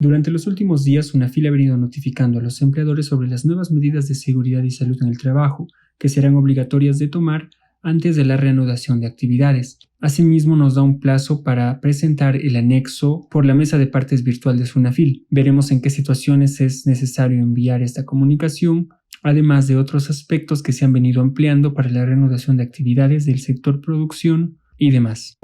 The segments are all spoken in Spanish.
Durante los últimos días, Sunafil ha venido notificando a los empleadores sobre las nuevas medidas de seguridad y salud en el trabajo, que serán obligatorias de tomar antes de la reanudación de actividades. Asimismo, nos da un plazo para presentar el anexo por la mesa de partes virtual de Sunafil. Veremos en qué situaciones es necesario enviar esta comunicación, además de otros aspectos que se han venido ampliando para la reanudación de actividades del sector producción y demás.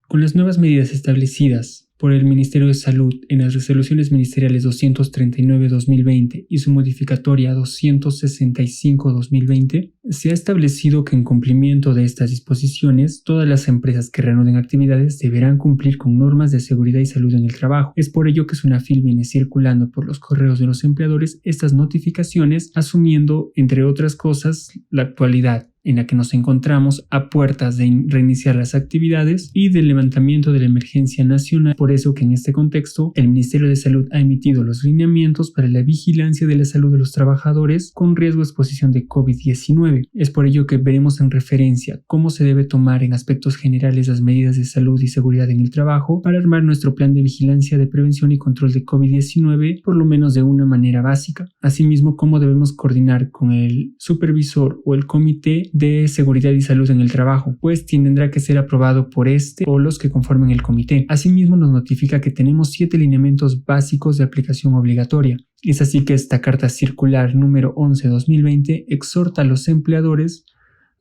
Con las nuevas medidas establecidas por el Ministerio de Salud en las resoluciones ministeriales 239-2020 y su modificatoria 265-2020, se ha establecido que en cumplimiento de estas disposiciones, todas las empresas que reanuden actividades deberán cumplir con normas de seguridad y salud en el trabajo. Es por ello que Sunafil viene circulando por los correos de los empleadores estas notificaciones, asumiendo, entre otras cosas, la actualidad en la que nos encontramos a puertas de reiniciar las actividades y del levantamiento de la emergencia nacional. Por eso que en este contexto, el Ministerio de Salud ha emitido los lineamientos para la vigilancia de la salud de los trabajadores con riesgo de exposición de COVID-19. Es por ello que veremos en referencia cómo se debe tomar en aspectos generales las medidas de salud y seguridad en el trabajo para armar nuestro plan de vigilancia de prevención y control de COVID-19, por lo menos de una manera básica. Asimismo, cómo debemos coordinar con el supervisor o el comité de seguridad y salud en el trabajo, pues tendrá que ser aprobado por este o los que conformen el comité. Asimismo, nos notifica que tenemos 7 lineamientos básicos de aplicación obligatoria. Es así que esta carta circular número 11/2020 exhorta a los empleadores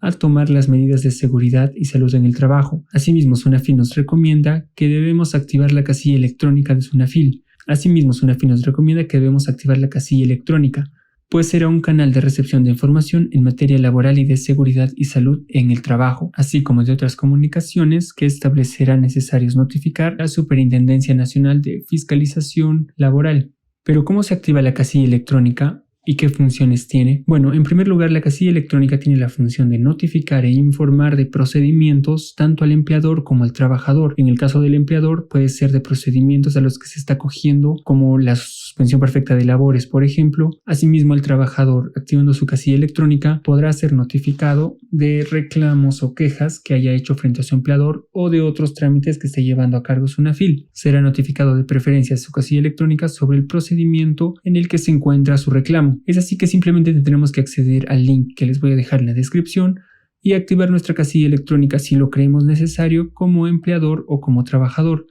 a tomar las medidas de seguridad y salud en el trabajo. Asimismo, Sunafil nos recomienda que debemos activar la casilla electrónica de Sunafil. Pues será un canal de recepción de información en materia laboral y de seguridad y salud en el trabajo, así como de otras comunicaciones que establecerá necesarios notificar a la Superintendencia Nacional de Fiscalización Laboral. Pero ¿cómo se activa la casilla electrónica y qué funciones tiene? Bueno, en primer lugar, la casilla electrónica tiene la función de notificar e informar de procedimientos tanto al empleador como al trabajador. En el caso del empleador, puede ser de procedimientos a los que se está acogiendo, como la suspensión perfecta de labores, por ejemplo. Asimismo, el trabajador, activando su casilla electrónica, podrá ser notificado de reclamos o quejas que haya hecho frente a su empleador o de otros trámites que esté llevando a cargo Sunafil. Será notificado de preferencia a su casilla electrónica sobre el procedimiento en el que se encuentra su reclamo. Es así que simplemente tendremos que acceder al link que les voy a dejar en la descripción y activar nuestra casilla electrónica si lo creemos necesario como empleador o como trabajador.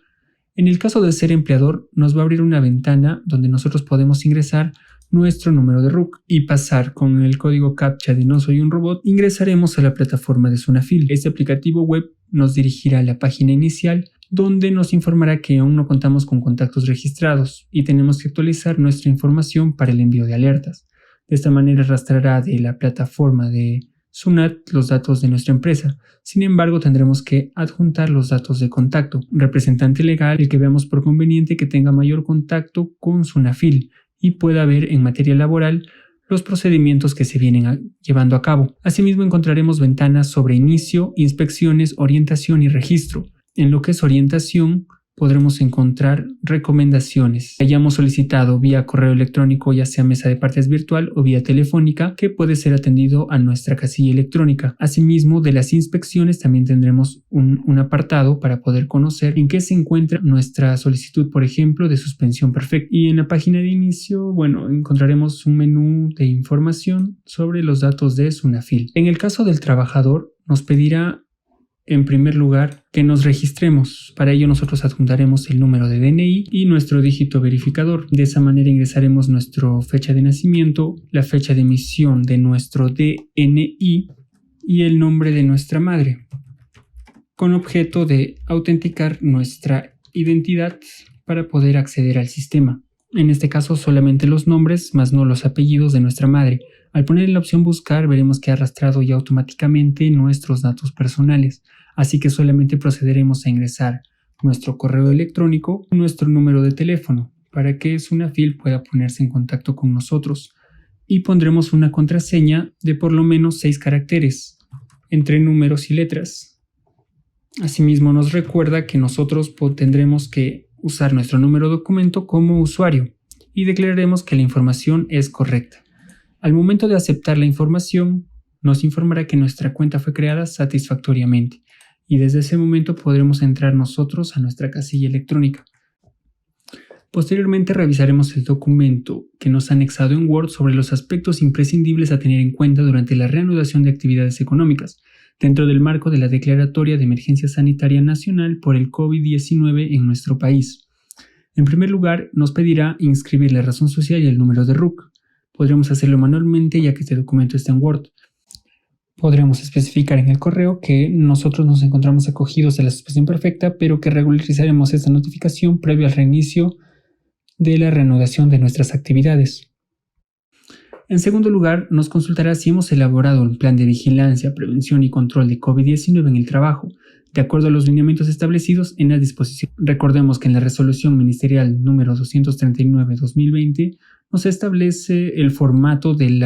En el caso de ser empleador, nos va a abrir una ventana donde nosotros podemos ingresar nuestro número de RUC y pasar con el código CAPTCHA de No Soy un Robot. Ingresaremos a la plataforma de Sunafil. Este aplicativo web nos dirigirá a la página inicial, donde nos informará que aún no contamos con contactos registrados y tenemos que actualizar nuestra información para el envío de alertas. De esta manera arrastrará de la plataforma de Sunat los datos de nuestra empresa. Sin embargo, tendremos que adjuntar los datos de contacto, representante legal, el que veamos por conveniente que tenga mayor contacto con Sunafil y pueda ver en materia laboral los procedimientos que se vienen llevando a cabo. Asimismo, encontraremos ventanas sobre inicio, inspecciones, orientación y registro. En lo que es orientación, podremos encontrar recomendaciones que hayamos solicitado vía correo electrónico, ya sea mesa de partes virtual o vía telefónica, que puede ser atendido a nuestra casilla electrónica. Asimismo, de las inspecciones también tendremos un apartado para poder conocer en qué se encuentra nuestra solicitud, por ejemplo, de suspensión perfecta. Y en la página de inicio, encontraremos un menú de información sobre los datos de Sunafil. En el caso del trabajador, nos pedirá en primer lugar que nos registremos. Para ello nosotros adjuntaremos el número de DNI y nuestro dígito verificador. De esa manera ingresaremos nuestra fecha de nacimiento, la fecha de emisión de nuestro DNI y el nombre de nuestra madre, con objeto de autenticar nuestra identidad para poder acceder al sistema. En este caso solamente los nombres, más no los apellidos de nuestra madre. Al poner en la opción buscar, veremos que ha arrastrado ya automáticamente nuestros datos personales, así que solamente procederemos a ingresar nuestro correo electrónico y nuestro número de teléfono para que Sunafil pueda ponerse en contacto con nosotros, y pondremos una contraseña de por lo menos 6 caracteres entre números y letras. Asimismo, nos recuerda que nosotros tendremos que usar nuestro número de documento como usuario y declararemos que la información es correcta. Al momento de aceptar la información, nos informará que nuestra cuenta fue creada satisfactoriamente y desde ese momento podremos entrar nosotros a nuestra casilla electrónica. Posteriormente revisaremos el documento que nos ha anexado en Word sobre los aspectos imprescindibles a tener en cuenta durante la reanudación de actividades económicas, dentro del marco de la Declaratoria de Emergencia Sanitaria Nacional por el COVID-19 en nuestro país. En primer lugar, nos pedirá inscribir la razón social y el número de RUC. Podremos hacerlo manualmente ya que este documento está en Word. Podremos especificar en el correo que nosotros nos encontramos acogidos a la suspensión perfecta, pero que regularizaremos esta notificación previo al reinicio de la reanudación de nuestras actividades. En segundo lugar, nos consultará si hemos elaborado un plan de vigilancia, prevención y control de COVID-19 en el trabajo, de acuerdo a los lineamientos establecidos en la disposición. Recordemos que en la resolución ministerial número 239/2020 nos establece el formato del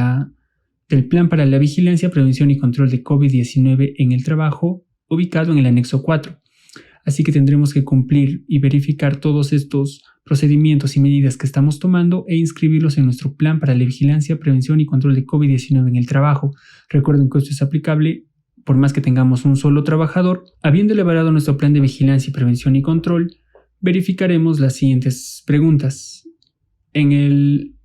plan para la vigilancia, prevención y control de COVID-19 en el trabajo, ubicado en el anexo 4. Así que tendremos que cumplir y verificar todos estos procedimientos y medidas que estamos tomando e inscribirlos en nuestro plan para la vigilancia, prevención y control de COVID-19 en el trabajo. Recuerden que esto es aplicable por más que tengamos un solo trabajador. Habiendo elaborado nuestro plan de vigilancia, prevención y control, verificaremos las siguientes preguntas. En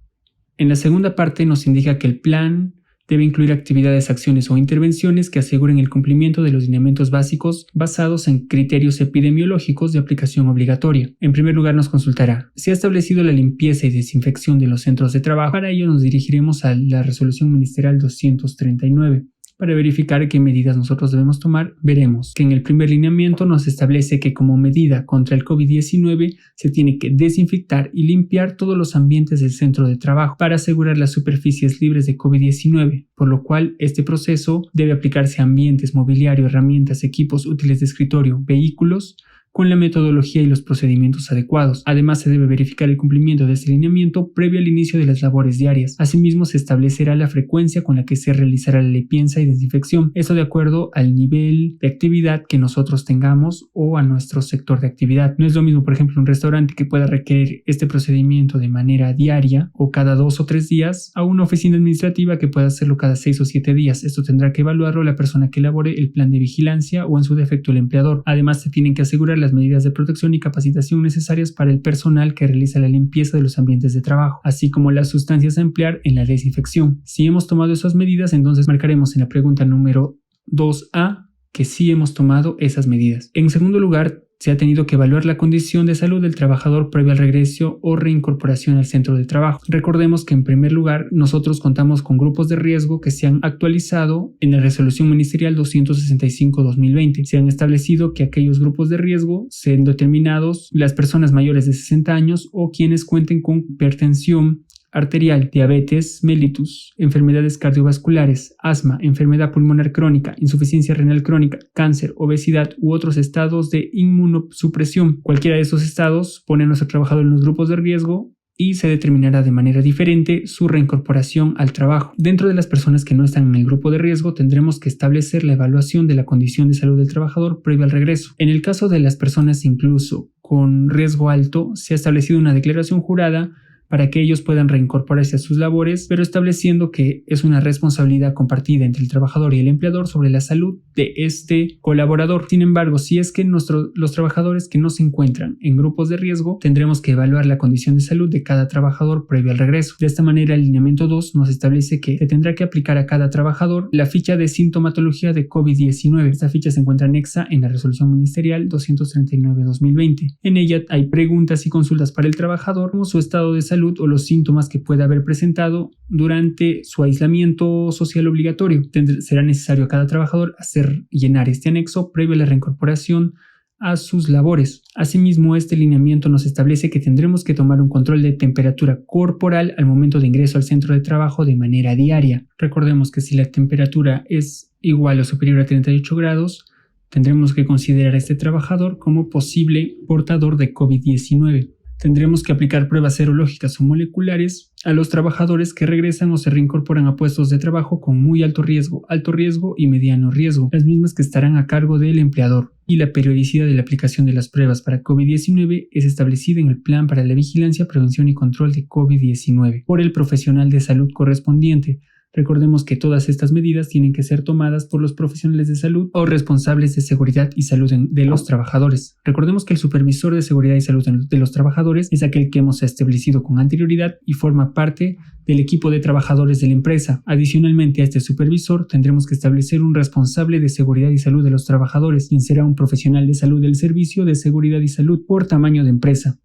la segunda parte nos indica que el plan debe incluir actividades, acciones o intervenciones que aseguren el cumplimiento de los lineamientos básicos basados en criterios epidemiológicos de aplicación obligatoria. En primer lugar, nos consultará si ha establecido la limpieza y desinfección de los centros de trabajo. Para ello nos dirigiremos a la resolución ministerial 239. Para verificar qué medidas nosotros debemos tomar, veremos que en el primer lineamiento nos establece que como medida contra el COVID-19 se tiene que desinfectar y limpiar todos los ambientes del centro de trabajo para asegurar las superficies libres de COVID-19, por lo cual este proceso debe aplicarse a ambientes, mobiliario, herramientas, equipos útiles de escritorio, vehículos, con la metodología y los procedimientos adecuados. Además, se debe verificar el cumplimiento de este lineamiento previo al inicio de las labores diarias. Asimismo, se establecerá la frecuencia con la que se realizará la limpieza y desinfección, esto de acuerdo al nivel de actividad que nosotros tengamos o a nuestro sector de actividad. No es lo mismo, por ejemplo, un restaurante que pueda requerir este procedimiento de manera diaria o cada 2 o 3 días, a una oficina administrativa que pueda hacerlo cada 6 o 7 días. Esto tendrá que evaluarlo la persona que elabore el plan de vigilancia o en su defecto el empleador. Además, se tienen que asegurar las medidas de protección y capacitación necesarias para el personal que realiza la limpieza de los ambientes de trabajo, así como las sustancias a emplear en la desinfección. Si hemos tomado esas medidas, entonces marcaremos en la pregunta número 2A que sí hemos tomado esas medidas. En segundo lugar, se ha tenido que evaluar la condición de salud del trabajador previo al regreso o reincorporación al centro de trabajo. Recordemos que en primer lugar nosotros contamos con grupos de riesgo que se han actualizado en la resolución ministerial 265/2020. Se han establecido que aquellos grupos de riesgo sean determinados las personas mayores de 60 años o quienes cuenten con hipertensión arterial, diabetes mellitus, enfermedades cardiovasculares, asma, enfermedad pulmonar crónica, insuficiencia renal crónica, cáncer, obesidad u otros estados de inmunosupresión. Cualquiera de esos estados pone a nuestro trabajador en los grupos de riesgo y se determinará de manera diferente su reincorporación al trabajo. Dentro de las personas que no están en el grupo de riesgo, tendremos que establecer la evaluación de la condición de salud del trabajador previo al regreso. En el caso de las personas incluso con riesgo alto, se ha establecido una declaración jurada para que ellos puedan reincorporarse a sus labores, pero estableciendo que es una responsabilidad compartida entre el trabajador y el empleador sobre la salud de este colaborador. Sin embargo, si es que los trabajadores que no se encuentran en grupos de riesgo, tendremos que evaluar la condición de salud de cada trabajador previo al regreso. De esta manera, el lineamiento 2 nos establece que se tendrá que aplicar a cada trabajador la ficha de sintomatología de COVID-19. Esta ficha se encuentra anexa en la resolución ministerial 239/2020. En ella hay preguntas y consultas para el trabajador, como su estado de salud o los síntomas que pueda haber presentado durante su aislamiento social obligatorio. Será necesario a cada trabajador llenar este anexo previo a la reincorporación a sus labores. Asimismo, este lineamiento nos establece que tendremos que tomar un control de temperatura corporal al momento de ingreso al centro de trabajo de manera diaria. Recordemos que si la temperatura es igual o superior a 38 grados, tendremos que considerar a este trabajador como posible portador de COVID-19. Tendremos que aplicar pruebas serológicas o moleculares a los trabajadores que regresan o se reincorporan a puestos de trabajo con muy alto riesgo y mediano riesgo, las mismas que estarán a cargo del empleador. Y la periodicidad de la aplicación de las pruebas para COVID-19 es establecida en el Plan para la Vigilancia, Prevención y Control de COVID-19 por el profesional de salud correspondiente. Recordemos que todas estas medidas tienen que ser tomadas por los profesionales de salud o responsables de seguridad y salud de los trabajadores. Recordemos que el supervisor de seguridad y salud de los trabajadores es aquel que hemos establecido con anterioridad y forma parte del equipo de trabajadores de la empresa. Adicionalmente a este supervisor tendremos que establecer un responsable de seguridad y salud de los trabajadores, quien será un profesional de salud del servicio de seguridad y salud por tamaño de empresa.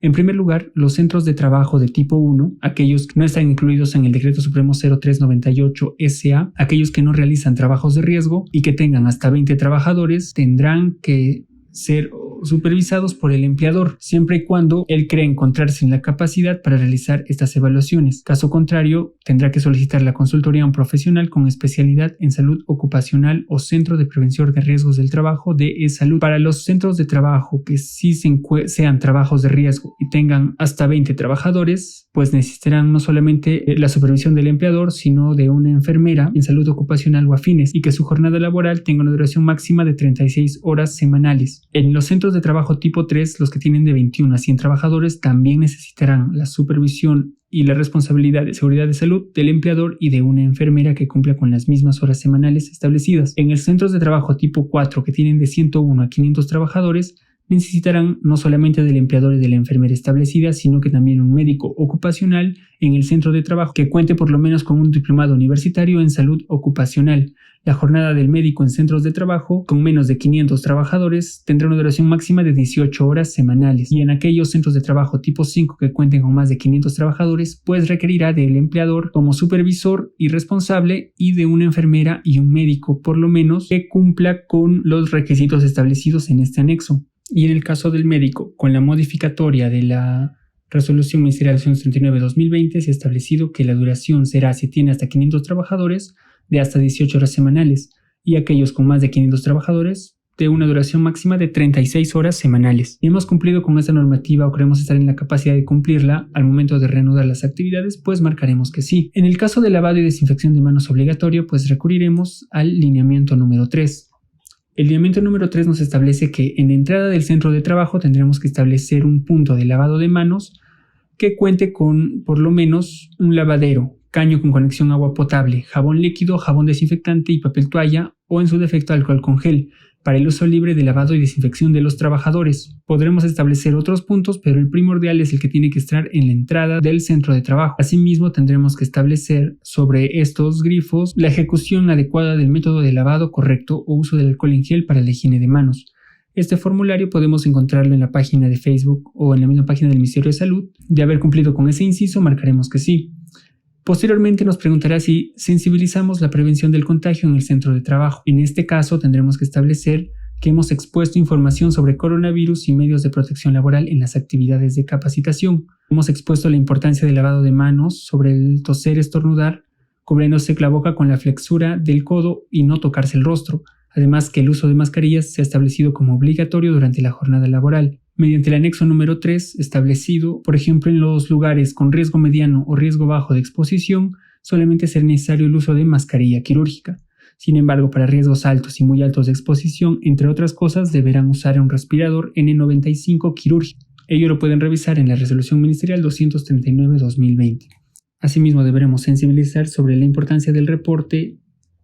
En primer lugar, los centros de trabajo de tipo 1, aquellos que no están incluidos en el Decreto Supremo 0398 SA, aquellos que no realizan trabajos de riesgo y que tengan hasta 20 trabajadores, tendrán que ser supervisados por el empleador, siempre y cuando él cree encontrarse en la capacidad para realizar estas evaluaciones. Caso contrario, tendrá que solicitar la consultoría a un profesional con especialidad en salud ocupacional o centro de prevención de riesgos del trabajo de e-salud. Para los centros de trabajo que sí sean trabajos de riesgo y tengan hasta 20 trabajadores, pues necesitarán no solamente la supervisión del empleador, sino de una enfermera en salud ocupacional o afines, y que su jornada laboral tenga una duración máxima de 36 horas semanales. En los centros de trabajo tipo 3, los que tienen de 21 a 100 trabajadores, también necesitarán la supervisión y la responsabilidad de seguridad de salud del empleador y de una enfermera que cumpla con las mismas horas semanales establecidas. En los centros de trabajo tipo 4, que tienen de 101 a 500 trabajadores, necesitarán no solamente del empleador y de la enfermera establecida, sino que también un médico ocupacional en el centro de trabajo que cuente por lo menos con un diplomado universitario en salud ocupacional. La jornada del médico en centros de trabajo con menos de 500 trabajadores tendrá una duración máxima de 18 horas semanales, y en aquellos centros de trabajo tipo 5 que cuenten con más de 500 trabajadores, pues requerirá del empleador como supervisor y responsable y de una enfermera y un médico, por lo menos, que cumpla con los requisitos establecidos en este anexo. Y en el caso del médico, con la modificatoria de la Resolución Ministerial 239/2020, se ha establecido que la duración será, si tiene hasta 500 trabajadores, de hasta 18 horas semanales, y aquellos con más de 500 trabajadores, de una duración máxima de 36 horas semanales. Si hemos cumplido con esta normativa o creemos estar en la capacidad de cumplirla al momento de reanudar las actividades, pues marcaremos que sí. En el caso de lavado y desinfección de manos obligatorio, pues recurriremos al lineamiento número 3. El lineamiento número 3 nos establece que en la entrada del centro de trabajo tendremos que establecer un punto de lavado de manos que cuente con por lo menos un lavadero, caño con conexión a agua potable, jabón líquido, jabón desinfectante y papel toalla, o en su defecto alcohol con gel, para el uso libre de lavado y desinfección de los trabajadores. Podremos establecer otros puntos, pero el primordial es el que tiene que estar en la entrada del centro de trabajo. Asimismo, tendremos que establecer sobre estos grifos la ejecución adecuada del método de lavado correcto o uso del alcohol en gel para la higiene de manos. Este formulario podemos encontrarlo en la página de Facebook o en la misma página del Ministerio de Salud. De haber cumplido con ese inciso, marcaremos que sí. Posteriormente nos preguntará si sensibilizamos la prevención del contagio en el centro de trabajo. En este caso tendremos que establecer que hemos expuesto información sobre coronavirus y medios de protección laboral en las actividades de capacitación. Hemos expuesto la importancia del lavado de manos, sobre el toser, estornudar, cubriéndose la boca con la flexura del codo y no tocarse el rostro. Además, que el uso de mascarillas se ha establecido como obligatorio durante la jornada laboral, mediante el anexo número 3 establecido, por ejemplo, en los lugares con riesgo mediano o riesgo bajo de exposición, solamente será necesario el uso de mascarilla quirúrgica. Sin embargo, para riesgos altos y muy altos de exposición, entre otras cosas, deberán usar un respirador N95 quirúrgico. Ello lo pueden revisar en la Resolución Ministerial 239/2020. Asimismo, deberemos sensibilizar sobre la importancia del reporte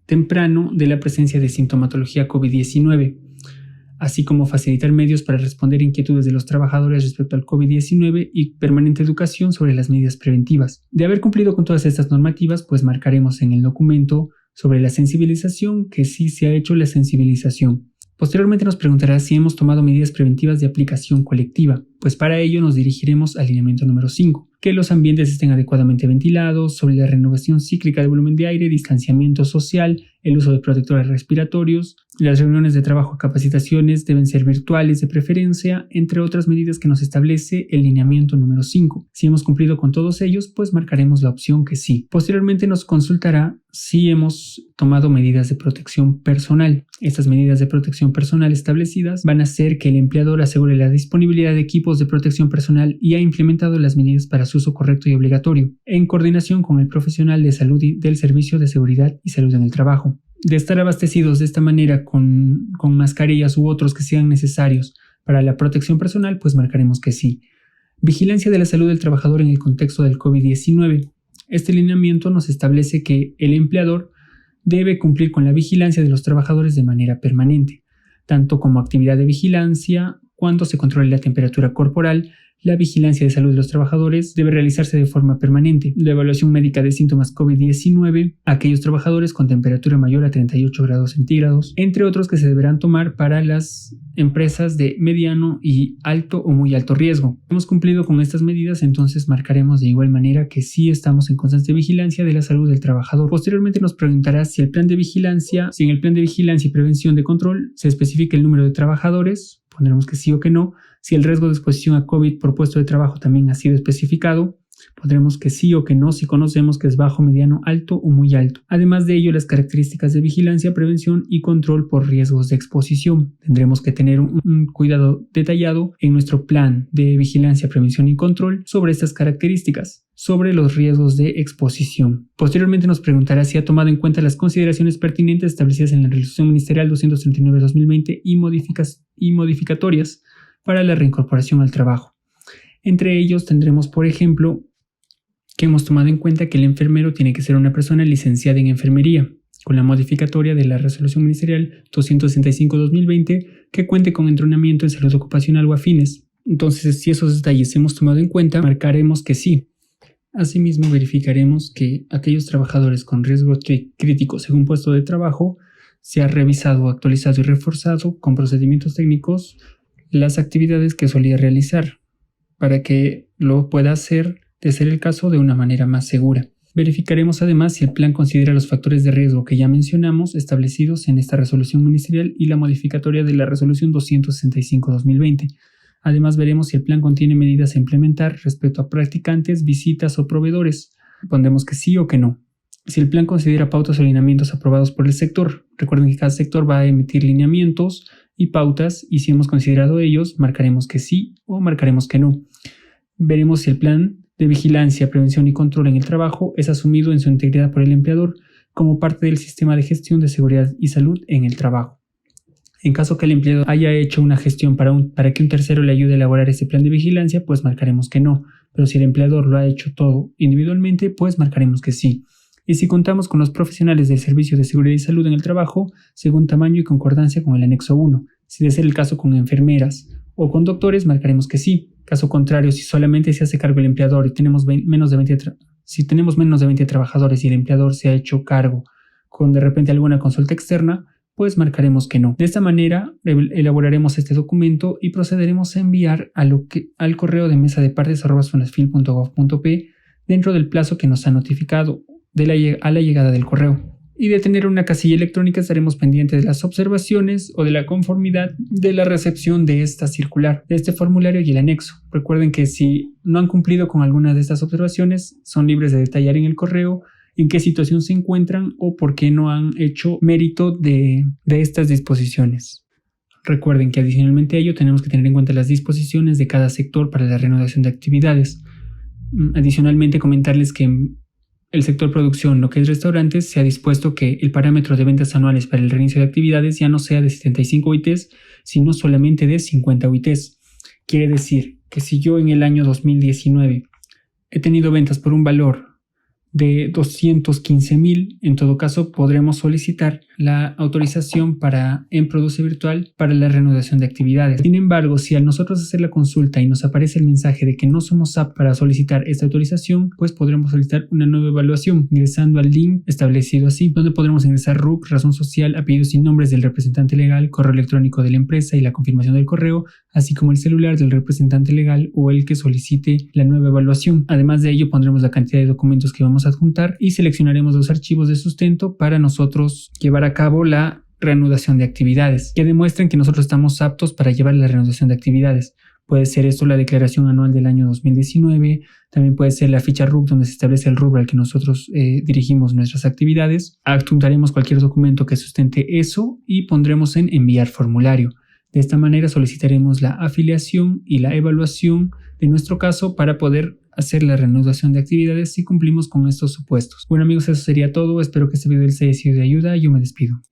temprano de la presencia de sintomatología COVID-19, así como facilitar medios para responder inquietudes de los trabajadores respecto al COVID-19 y permanente educación sobre las medidas preventivas. De haber cumplido con todas estas normativas, pues marcaremos en el documento sobre la sensibilización que sí se ha hecho la sensibilización. Posteriormente nos preguntará si hemos tomado medidas preventivas de aplicación colectiva, pues para ello nos dirigiremos al lineamiento número 5, que los ambientes estén adecuadamente ventilados, sobre la renovación cíclica del volumen de aire, distanciamiento social, el uso de protectores respiratorios, las reuniones de trabajo y capacitaciones deben ser virtuales de preferencia, entre otras medidas que nos establece el lineamiento número 5. Si hemos cumplido con todos ellos, pues marcaremos la opción que sí. Posteriormente nos consultará si hemos tomado medidas de protección personal. Estas medidas de protección personal establecidas van a hacer que el empleador asegure la disponibilidad de equipos de protección personal y ha implementado las medidas para su uso correcto y obligatorio, en coordinación con el profesional de salud y del Servicio de Seguridad y Salud en el Trabajo. De estar abastecidos de esta manera con mascarillas u otros que sean necesarios para la protección personal, pues marcaremos que sí. Vigilancia de la salud del trabajador en el contexto del COVID-19. Este lineamiento nos establece que el empleador debe cumplir con la vigilancia de los trabajadores de manera permanente, tanto como actividad de vigilancia, cuando se controle la temperatura corporal. La vigilancia de salud de los trabajadores debe realizarse de forma permanente. La evaluación médica de síntomas COVID-19 a aquellos trabajadores con temperatura mayor a 38 grados centígrados, entre otros que se deberán tomar para las empresas de mediano y alto o muy alto riesgo. Hemos cumplido con estas medidas, entonces marcaremos de igual manera que sí estamos en constante vigilancia de la salud del trabajador. Posteriormente nos preguntará si en el plan de vigilancia y prevención de control se especifica el número de trabajadores. Pondremos que sí o que no. Si el riesgo de exposición a COVID por puesto de trabajo también ha sido especificado, pondremos que sí o que no si conocemos que es bajo, mediano, alto o muy alto. Además de ello, las características de vigilancia, prevención y control por riesgos de exposición. Tendremos que tener un cuidado detallado en nuestro plan de vigilancia, prevención y control sobre estas características, sobre los riesgos de exposición. Posteriormente nos preguntará si ha tomado en cuenta las consideraciones pertinentes establecidas en la Resolución Ministerial 239/2020 y modificatorias para la reincorporación al trabajo. Entre ellos tendremos, por ejemplo, que hemos tomado en cuenta que el enfermero tiene que ser una persona licenciada en enfermería, con la modificatoria de la Resolución Ministerial 265/2020, que cuente con entrenamiento en salud ocupacional o afines. Entonces, si esos detalles hemos tomado en cuenta, marcaremos que sí. Asimismo, verificaremos que aquellos trabajadores con riesgo crítico según puesto de trabajo se ha revisado, actualizado y reforzado con procedimientos técnicos las actividades que solía realizar para que lo pueda hacer, de ser el caso, de una manera más segura. Verificaremos además si el plan considera los factores de riesgo que ya mencionamos establecidos en esta resolución ministerial y la modificatoria de la resolución 265/2020. Además, veremos si el plan contiene medidas a implementar respecto a practicantes, visitas o proveedores. Pondremos que sí o que no. Si el plan considera pautas o lineamientos aprobados por el sector. Recuerden que cada sector va a emitir lineamientos y pautas, y si hemos considerado ellos, marcaremos que sí o marcaremos que no. Veremos si el plan de vigilancia, prevención y control en el trabajo es asumido en su integridad por el empleador como parte del sistema de gestión de seguridad y salud en el trabajo. En caso que el empleador haya hecho una gestión para que un tercero le ayude a elaborar ese plan de vigilancia, pues marcaremos que no. Pero si el empleador lo ha hecho todo individualmente, pues marcaremos que sí. Y si contamos con los profesionales del Servicio de Seguridad y Salud en el trabajo, según tamaño y concordancia con el anexo 1. Si de ser el caso con enfermeras o con doctores, marcaremos que sí. Caso contrario, si solamente se hace cargo el empleador y tenemos menos de 20 trabajadores y el empleador se ha hecho cargo con de repente alguna consulta externa, pues marcaremos que no. De esta manera elaboraremos este documento y procederemos a enviar al correo de mesadepartes@sunasfil.gov.p dentro del plazo que nos ha notificado a la llegada del correo. Y de tener una casilla electrónica estaremos pendientes de las observaciones o de la conformidad de la recepción de esta circular, de este formulario y el anexo. Recuerden que si no han cumplido con alguna de estas observaciones, son libres de detallar en el correo en qué situación se encuentran o por qué no han hecho mérito de estas disposiciones. Recuerden que adicionalmente a ello tenemos que tener en cuenta las disposiciones de cada sector para la reanudación de actividades. Adicionalmente, comentarles que el sector producción, lo que es restaurantes, se ha dispuesto que el parámetro de ventas anuales para el reinicio de actividades ya no sea de 75 UITs, sino solamente de 50 UITs. Quiere decir que si yo en el año 2019 he tenido ventas por un valor de 215,000, en todo caso podremos solicitar la autorización en Produce Virtual para la reanudación de actividades. Sin embargo, si al nosotros hacer la consulta y nos aparece el mensaje de que no somos aptos para solicitar esta autorización, pues podremos solicitar una nueva evaluación ingresando al link establecido así, donde podremos ingresar RUC, razón social, apellidos y nombres del representante legal, correo electrónico de la empresa y la confirmación del correo, así como el celular del representante legal o el que solicite la nueva evaluación. Además de ello, pondremos la cantidad de documentos que vamos a adjuntar y seleccionaremos los archivos de sustento para nosotros llevar a cabo la reanudación de actividades, que demuestren que nosotros estamos aptos para llevar la reanudación de actividades. Puede ser esto la declaración anual del año 2019, también puede ser la ficha RUC donde se establece el rubro al que nosotros dirigimos nuestras actividades. Adjuntaremos cualquier documento que sustente eso y pondremos en enviar formulario. De esta manera solicitaremos la afiliación y la evaluación de nuestro caso para poder hacer la reanudación de actividades si cumplimos con estos supuestos. Bueno amigos, eso sería todo. Espero que este video les haya sido de ayuda y yo me despido.